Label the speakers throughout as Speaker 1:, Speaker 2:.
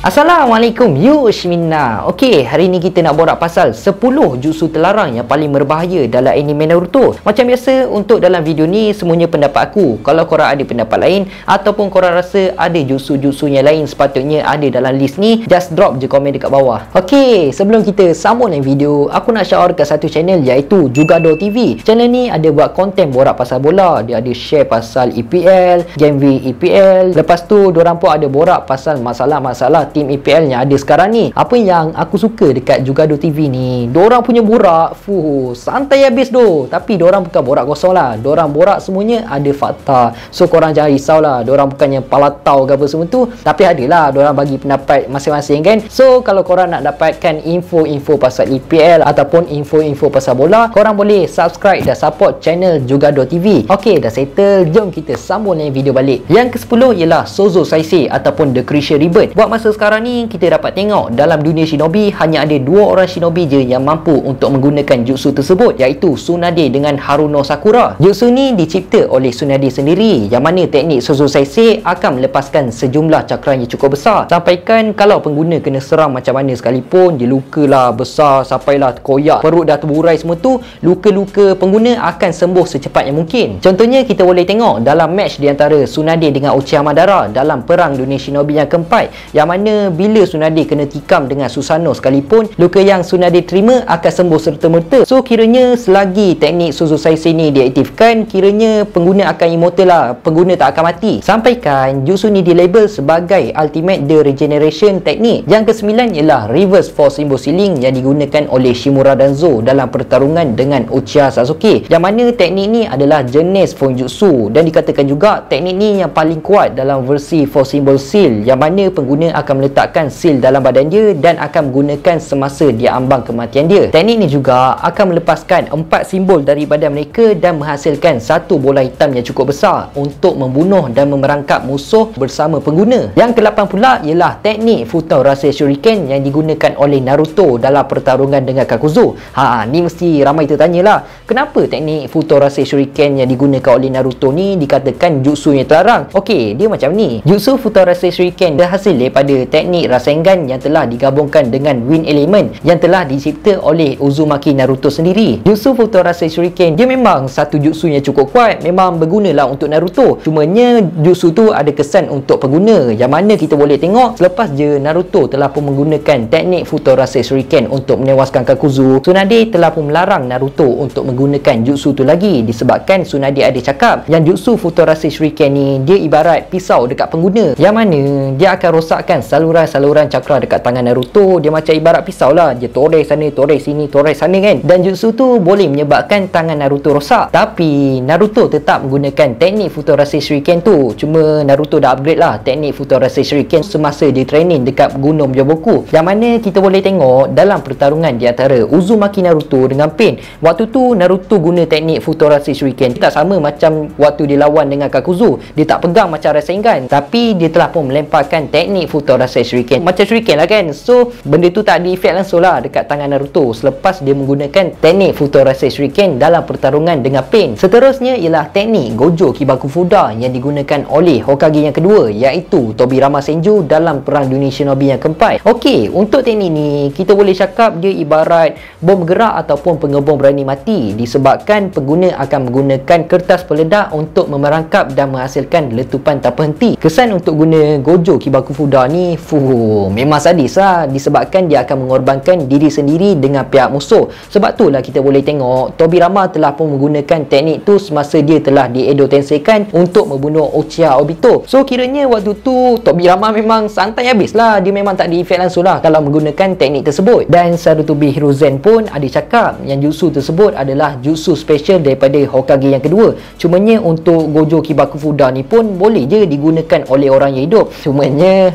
Speaker 1: Assalamualaikum, Yushminna. Okey, hari ni kita nak borak pasal 10 jutsu terlarang yang paling berbahaya dalam anime Naruto. Macam biasa, untuk dalam video ni semuanya pendapat aku. Kalau korang ada pendapat lain ataupun korang rasa ada jutsu-jutsu yang lain sepatutnya ada dalam list ni, just drop je komen dekat bawah. Okey, sebelum kita sambung dengan video, aku nak shout out dekat satu channel iaitu Jugado TV. Channel ni ada buat konten borak pasal bola. Dia ada share pasal EPL, game week EPL. Lepas tu diorang pun ada borak pasal masalah-masalah tim EPL yang ada sekarang ni. Apa yang aku suka dekat Jugado TV ni, diorang punya borak santai habis doh. Tapi diorang bukan borak kosong lah. Diorang borak semuanya ada fakta. So korang jangan risau lah, diorang bukannya palatau ke apa semua tu. Tapi adalah diorang bagi pendapat masing-masing kan. So kalau korang nak dapatkan info-info pasal EPL ataupun info-info pasal bola, korang boleh subscribe dan support channel Jugado TV. Okey, dah settle. Jom kita sambung dengan video balik. Yang ke-10 ialah Sozo Saisei ataupun The Creation Rebirth. Buat masa sekarang ni kita dapat tengok dalam dunia shinobi hanya ada 2 orang shinobi je yang mampu untuk menggunakan jutsu tersebut, iaitu Tsunade dengan Haruno Sakura. Jutsu ni dicipta oleh Tsunade sendiri, yang mana teknik Sozo Saisei akan melepaskan sejumlah cakram yang cukup besar, sampaikan kalau pengguna kena serang macam mana sekalipun, dia lukalah besar sampailah koyak, perut dah terburai semua tu, luka-luka pengguna akan sembuh secepat yang mungkin. Contohnya kita boleh tengok dalam match di antara Tsunade dengan Uchiha Madara dalam perang dunia shinobi yang keempat, yang mana bila Tsunade kena tikam dengan Susanoo sekalipun, luka yang Tsunade terima akan sembuh serta-merta. So kiranya selagi teknik Sozo Saisei ni diaktifkan, kiranya pengguna akan immortal lah, pengguna tak akan mati. Sampaikan jutsu ni dilabel sebagai Ultimate The Regeneration Teknik. Yang ke-9 ialah Reverse Force Symbol Ceiling yang digunakan oleh Shimura Danzo dalam pertarungan dengan Uchiha Sasuke, yang mana teknik ni adalah jenis Fonjutsu dan dikatakan juga teknik ni yang paling kuat dalam versi Force Symbol Seal, yang mana pengguna akan meletakkan seal dalam badan dia dan akan menggunakan semasa dia ambang kematian dia. Teknik ni juga akan melepaskan 4 simbol dari badan mereka dan menghasilkan satu bola hitam yang cukup besar untuk membunuh dan memerangkap musuh bersama pengguna. Yang ke-8 pula ialah teknik Futorase Shuriken yang digunakan oleh Naruto dalam pertarungan dengan Kakuzu. Ni mesti ramai tertanya lah, kenapa teknik Futorase Shuriken yang digunakan oleh Naruto ni dikatakan jutsu yang terlarang? Okey, dia macam ni. Jutsu Futorase Shuriken berhasil daripada teknik Rasengan yang telah digabungkan dengan Wind Element yang telah dicipta oleh Uzumaki Naruto sendiri. Jutsu Futorase Shuriken dia memang satu jutsu yang cukup kuat, memang bergunalah untuk Naruto. Cumanya jutsu tu ada kesan untuk pengguna, yang mana kita boleh tengok selepas je Naruto telah pun menggunakan teknik Futorase Shuriken untuk menewaskan Kakuzu, Tsunade telah pun melarang Naruto untuk menggunakan jutsu tu lagi, disebabkan Tsunade ada cakap yang jutsu Futorase Shuriken ni dia ibarat pisau dekat pengguna, yang mana dia akan rosakkan saluran-saluran cakra dekat tangan Naruto. Dia macam ibarat pisau lah, dia toreh sana, toreh sini, toreh sana kan. Dan jutsu tu boleh menyebabkan tangan Naruto rosak. Tapi Naruto tetap menggunakan teknik Futorase Shuriken tu. Cuma Naruto dah upgrade lah teknik Futorase Shuriken semasa dia training dekat Gunung Byaboku, yang mana kita boleh tengok dalam pertarungan di antara Uzumaki Naruto dengan Pain. Waktu tu Naruto guna teknik Futorase Shuriken tak sama macam waktu dia lawan dengan Kakuzu. Dia tak pegang macam Rasengan, tapi dia telah pun melemparkan teknik Futorase Shuriken macam Shuriken lah kan. So benda tu tak ada efek langsung lah dekat tangan Naruto selepas dia menggunakan teknik Futorase Shuriken dalam pertarungan dengan Pain. Seterusnya ialah teknik Gojo Kibaku Fuda yang digunakan oleh Hokage yang kedua, iaitu Tobirama Senju dalam perang dunia shinobi yang keempat. Okey, untuk teknik ni kita boleh cakap dia ibarat bom bergerak ataupun pengebom berani mati, disebabkan pengguna akan menggunakan kertas peledak untuk memerangkap dan menghasilkan letupan tak berhenti. Kesan untuk guna Gojo Kibaku Fuda ni memang sadis lah, disebabkan dia akan mengorbankan diri sendiri dengan pihak musuh. Sebab itulah kita boleh tengok Tobirama telah pun menggunakan teknik tu semasa dia telah di Edo Tenseikan untuk membunuh Uchiha Obito. So kiranya waktu tu Tobirama memang santai habis lah, dia memang tak ada efek langsung lah kalau menggunakan teknik tersebut. Dan Sarutobi Hiruzen pun ada cakap yang jutsu tersebut adalah jutsu special daripada Hokage yang kedua. Cumanya untuk Gojo Kibaku Fuda ni pun boleh je digunakan oleh orang yang hidup. Cumanya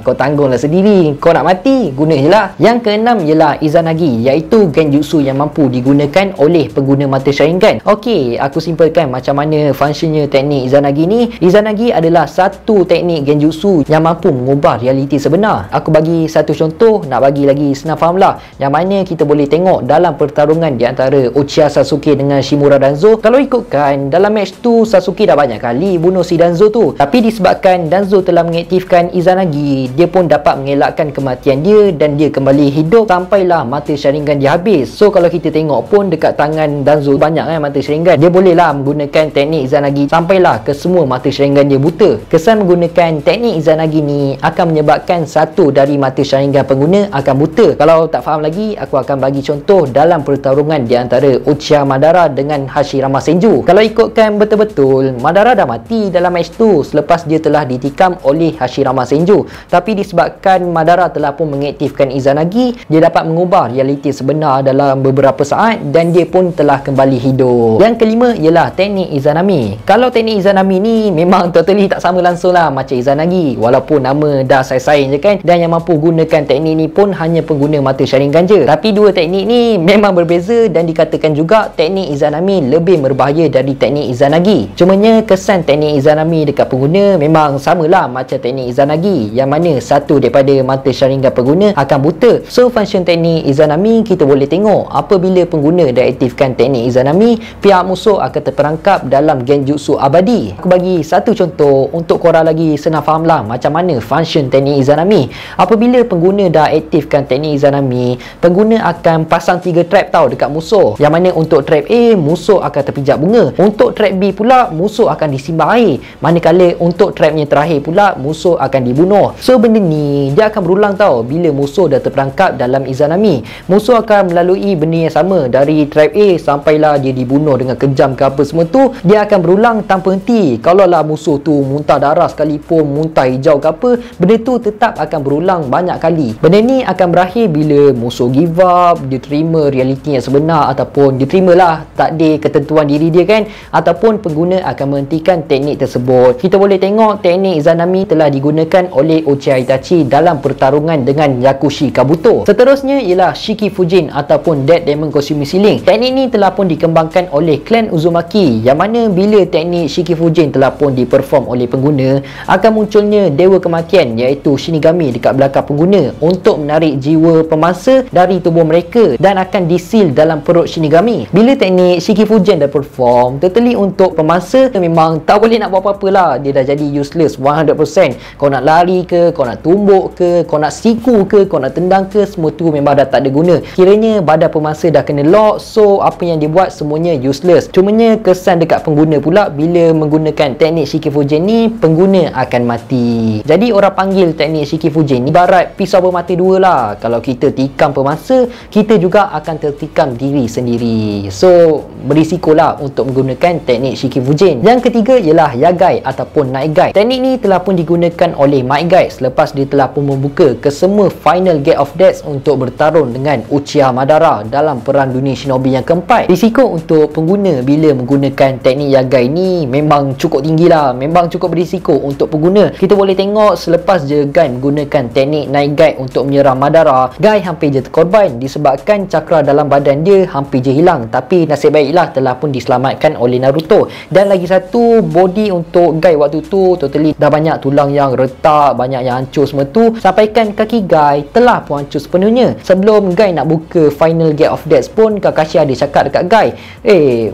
Speaker 1: kau tanggunglah sendiri. Kau nak mati, guna je lah. Yang keenam ialah Izanagi, iaitu genjutsu yang mampu digunakan oleh pengguna mata Sharingan. Okey, aku simpelkan macam mana functionnya teknik Izanagi ni. Izanagi adalah satu teknik genjutsu yang mampu mengubah realiti sebenar. Aku bagi satu contoh, nak bagi lagi senang faham lah, yang mana kita boleh tengok dalam pertarungan di antara Uchiha Sasuke dengan Shimura Danzo. Kalau ikutkan dalam match tu, Sasuke dah banyak kali bunuh si Danzo tu, tapi disebabkan Danzo telah mengaktifkan Izanagi, dia pun dapat mengelakkan kematian dia dan dia kembali hidup sampailah mata Sharingan dia habis. So kalau kita tengok pun dekat tangan Danzo banyak kan mata Sharingan, dia bolehlah menggunakan teknik Izanagi sampailah ke semua mata Sharingan dia buta. Kesan menggunakan teknik Izanagi ni akan menyebabkan satu dari mata Sharingan pengguna akan buta. Kalau tak faham lagi, aku akan bagi contoh dalam pertarungan di antara Uchiha Madara dengan Hashirama Senju. Kalau ikutkan betul-betul, Madara dah mati dalam match tu selepas dia telah ditikam oleh Hashirama Senju, tapi disebabkan Madara telah pun mengaktifkan Izanagi, dia dapat mengubah realiti sebenar dalam beberapa saat dan dia pun telah kembali hidup. Yang kelima ialah teknik Izanami. Kalau teknik Izanami ni memang totally tak sama langsung lah macam Izanagi, walaupun nama dah saing-saing je kan, dan yang mampu gunakan teknik ni pun hanya pengguna mata Sharingan je. Tapi dua teknik ni memang berbeza dan dikatakan juga teknik Izanami lebih berbahaya dari teknik Izanagi. Cumanya kesan teknik Izanami dekat pengguna memang samalah macam teknik Izanagi, yang mana satu daripada mata Sharingan pengguna akan buta. So function teknik Izanami kita boleh tengok apabila pengguna dah aktifkan teknik Izanami, pihak musuh akan terperangkap dalam genjutsu abadi. Aku bagi satu contoh untuk korang lagi senang faham lah macam mana function teknik Izanami. Apabila pengguna dah aktifkan teknik Izanami, pengguna akan pasang 3 trap tau dekat musuh, yang mana untuk trap A, musuh akan terpijak bunga. Untuk trap B pula, musuh akan disimbang air. Manakala untuk trapnya terakhir pula, musuh akan dibunuh. So benda ni dia akan berulang tau. Bila musuh dah terperangkap dalam Izanami, musuh akan melalui benda yang sama dari trap A sampailah dia dibunuh dengan kejam ke apa semua tu. Dia akan berulang tanpa henti. Kalau lah musuh tu muntah darah sekalipun, muntah hijau ke apa, benda tu tetap akan berulang banyak kali. Benda ni akan berakhir bila musuh give up, dia terima realiti yang sebenar, ataupun dia terimalah takdir ketentuan diri dia kan, ataupun pengguna akan menghentikan teknik tersebut. Kita boleh tengok teknik Izanami telah digunakan oleh Uchiha Itachi dalam pertarungan dengan Yakushi Kabuto. Seterusnya ialah Shiki Fujin ataupun Dead Demon Consuming Ceiling. Teknik ni telah pun dikembangkan oleh klan Uzumaki, yang mana bila teknik Shiki Fujin telah pun diperform oleh pengguna, akan munculnya dewa kematian iaitu Shinigami dekat belakang pengguna untuk menarik jiwa pemangsa dari tubuh mereka dan akan disil dalam perut Shinigami. Bila teknik Shiki Fujin dah perform, totally untuk pemangsa memang tak boleh nak buat apa-apa lah, dia dah jadi useless 100%. Kau nak lari ke, kau nak tumbuk ke, kau nak siku ke, kau nak tendang ke, semua tu memang dah tak ada guna. Kiranya badan pemangsa dah kena lock, so apa yang dia buat semuanya useless. Cumanya kesan dekat pengguna pula, bila menggunakan teknik Shiki Fujin ni, pengguna akan mati. Jadi orang panggil teknik Shiki Fujin ni ibarat pisau bermata dua lah. Kalau kita tikam pemangsa, kita juga akan tertikam diri sendiri. So berisikolah untuk menggunakan teknik Shiki Fujin. Yang ketiga ialah Yagai ataupun Night Guide. Teknik ni telah pun digunakan oleh Might Guide selepas dia telah pun membuka ke semua final Gate of Death untuk bertarung dengan Uchiha Madara dalam perang dunia shinobi yang keempat. Risiko untuk pengguna bila menggunakan teknik Yagai ni memang cukup tinggi lah, memang cukup berisiko untuk pengguna. Kita boleh tengok selepas je Guy menggunakan teknik Night Guide untuk menyerang Madara, Guy hampir je terkorban disebabkan cakra dalam badan dia hampir je hilang, tapi nasib baiklah telah pun diselamatkan oleh Naruto. Dan lagi satu, body untuk Guy waktu tu totally dah banyak tulang yang retak, banyak yang hancur semua tu, sampaikan kaki Guy telah pun hancur sepenuhnya. Sebelum Guy nak buka final Gate of Death pun, Kakashi ada cakap dekat Guy,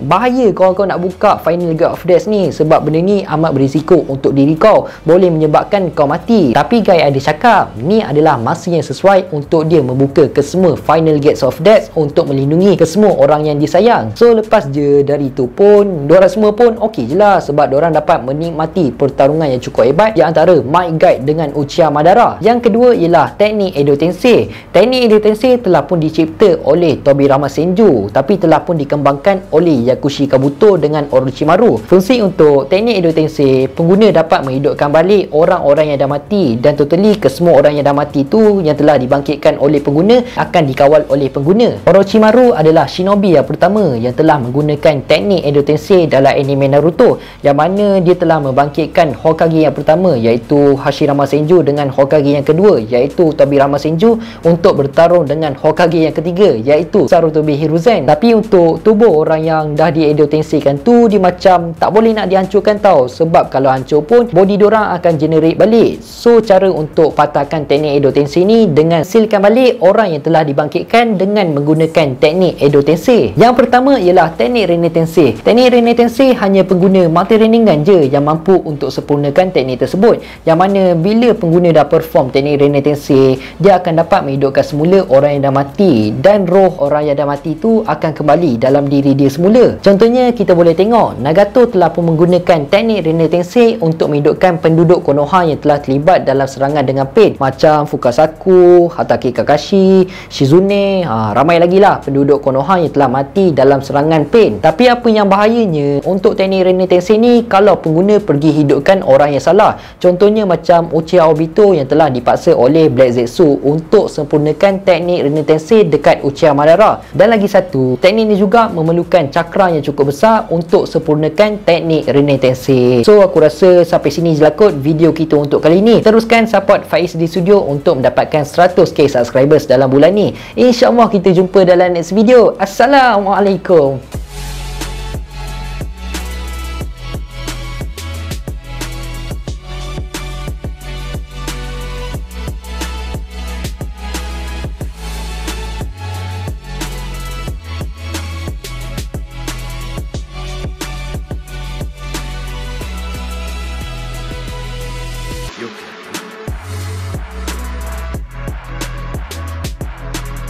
Speaker 1: bahaya kau nak buka final Gate of Death ni, sebab benda ni amat berisiko untuk diri kau, boleh menyebabkan kau mati. Tapi Guy ada cakap ni adalah masa yang sesuai untuk dia membuka ke semua final Gates of Death untuk melindungi ke semua orang yang disayang. So lepas je dari tu pun, diorang semua pun okey je lah, sebab diorang dapat menikmati pertarungan yang cukup hebat di antara Might Guide dengan Uchiha Madara. Yang kedua ialah teknik Edo Tensei. Teknik Edo Tensei telah pun dicipta oleh Tobirama Senju, tapi telah pun dikembangkan oleh Yakushi Kabuto dengan Orochimaru. Fungsi untuk teknik Edo Tensei, pengguna dapat menghidupkan balik orang-orang yang dah mati, dan totally ke semua orang yang dah mati tu yang telah dibangkitkan oleh pengguna akan dikawal oleh pengguna. Orochimaru adalah shinobi yang pertama yang telah menggunakan teknik Edo Tensei dalam anime Naruto, yang mana dia telah membangkitkan Hokage yang pertama iaitu Hashirama Senju Senju dengan Hokage yang kedua iaitu Tobirama Senju untuk bertarung dengan Hokage yang ketiga iaitu Sarutobi Hiruzen. Tapi untuk tubuh orang yang dah di Edo Tensei kan tu, dia macam tak boleh nak dihancurkan tau, sebab kalau hancur pun body diorang akan generate balik. So cara untuk patahkan teknik Edo Tensei ni dengan sealkan balik orang yang telah dibangkitkan dengan menggunakan teknik Edo Tensei. Yang pertama ialah teknik Rinne Tensei. Teknik Rinne Tensei hanya pengguna multi Rinnegan je yang mampu untuk sempurnakan teknik tersebut, yang mana bila pengguna dah perform teknik Rinne Tensei, dia akan dapat menghidupkan semula orang yang dah mati, dan roh orang yang dah mati tu akan kembali dalam diri dia semula. Contohnya kita boleh tengok Nagato telah pun menggunakan teknik Rinne Tensei untuk menghidupkan penduduk Konoha yang telah terlibat dalam serangan dengan Pain, macam Fukasaku, Hatake Kakashi, Shizune, ramai lagi lah penduduk Konoha yang telah mati dalam serangan Pain. Tapi apa yang bahayanya untuk teknik Rinne Tensei ni kalau pengguna pergi hidupkan orang yang salah. Contohnya macam Uchiha Obito yang telah dipaksa oleh Black Zetsu untuk sempurnakan teknik Rinne Tensei dekat Uchiha Madara. Dan lagi satu, teknik ni juga memerlukan cakra yang cukup besar untuk sempurnakan teknik Rinne Tensei. So aku rasa sampai sini je lah kot video kita untuk kali ni. Teruskan support Faiz di Studio untuk mendapatkan 100k subscribers dalam bulan ni. InsyaAllah kita jumpa dalam next video. Assalamualaikum.